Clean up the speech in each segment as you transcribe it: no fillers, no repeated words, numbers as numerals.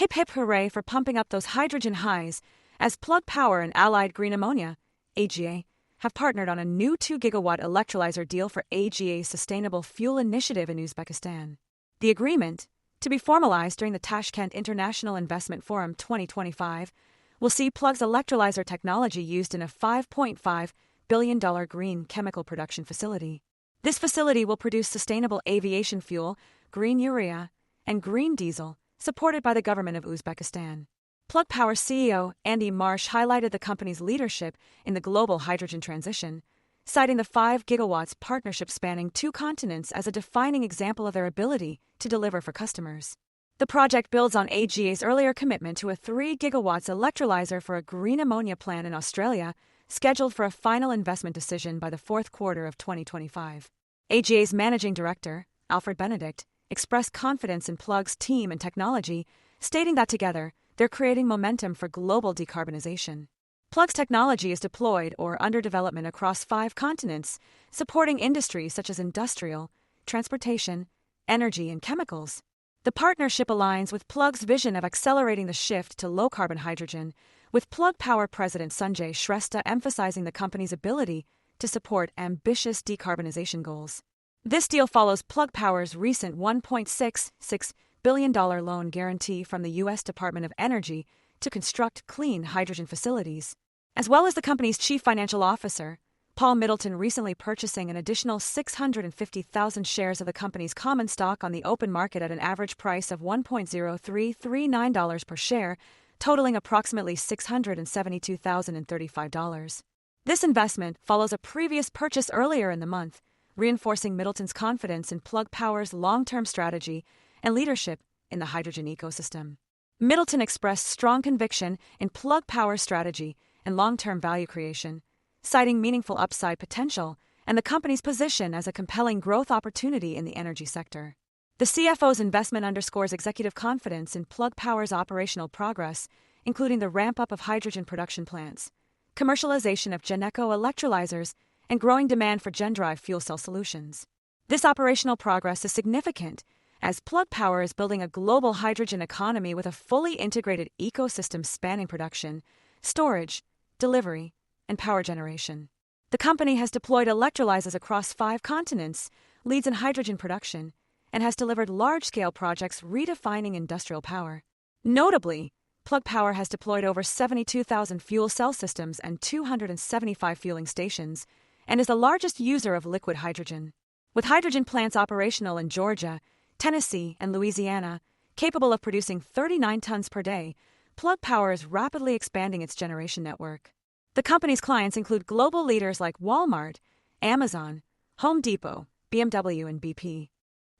Hip hip hooray for pumping up those hydrogen highs, as Plug Power and Allied Green Ammonia, AGA, have partnered on a new 2-gigawatt electrolyzer deal for AGA's Sustainable Fuel Initiative in Uzbekistan. The agreement, to be formalized during the Tashkent International Investment Forum 2025, will see Plug's electrolyzer technology used in a $5.5 billion green chemical production facility. This facility will produce sustainable aviation fuel, green urea, and green diesel, supported by the government of Uzbekistan. Plug Power CEO Andy Marsh highlighted the company's leadership in the global hydrogen transition, citing the 5 gigawatts partnership spanning 2 continents as a defining example of their ability to deliver for customers. The project builds on AGA's earlier commitment to a 3 gigawatts electrolyzer for a green ammonia plant in Australia, scheduled for a final investment decision by the fourth quarter of 2025. AGA's managing director, Alfred Benedict, expressed confidence in Plug's team and technology, stating that together, they're creating momentum for global decarbonization. Plug's technology is deployed or under development across 5 continents, supporting industries such as industrial, transportation, energy, and chemicals. The partnership aligns with Plug's vision of accelerating the shift to low-carbon hydrogen, with Plug Power President Sanjay Shrestha emphasizing the company's ability to support ambitious decarbonization goals. This deal follows Plug Power's recent $1.66 billion loan guarantee from the U.S. Department of Energy to construct clean hydrogen facilities, as well as the company's chief financial officer, Paul Middleton, recently purchasing an additional 650,000 shares of the company's common stock on the open market at an average price of $1.0339 per share, totaling approximately $672,035. This investment follows a previous purchase earlier in the month, reinforcing Middleton's confidence in Plug Power's long-term strategy and leadership in the hydrogen ecosystem. Middleton expressed strong conviction in Plug Power's strategy and long-term value creation, citing meaningful upside potential and the company's position as a compelling growth opportunity in the energy sector. The CFO's investment underscores executive confidence in Plug Power's operational progress, including the ramp-up of hydrogen production plants, commercialization of GenEco electrolyzers, and growing demand for GenDrive fuel cell solutions. This operational progress is significant, as Plug Power is building a global hydrogen economy with a fully integrated ecosystem spanning production, storage, delivery, and power generation. The company has deployed electrolyzers across 5 continents, leads in hydrogen production, and has delivered large-scale projects redefining industrial power. Notably, Plug Power has deployed over 72,000 fuel cell systems and 275 fueling stations, and is the largest user of liquid hydrogen. With hydrogen plants operational in Georgia, Tennessee, and Louisiana, capable of producing 39 tons per day, Plug Power is rapidly expanding its generation network. The company's clients include global leaders like Walmart, Amazon, Home Depot, BMW, and BP.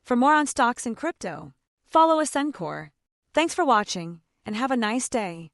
For more on stocks and crypto, follow Ascencore. Thanks for watching, and have a nice day.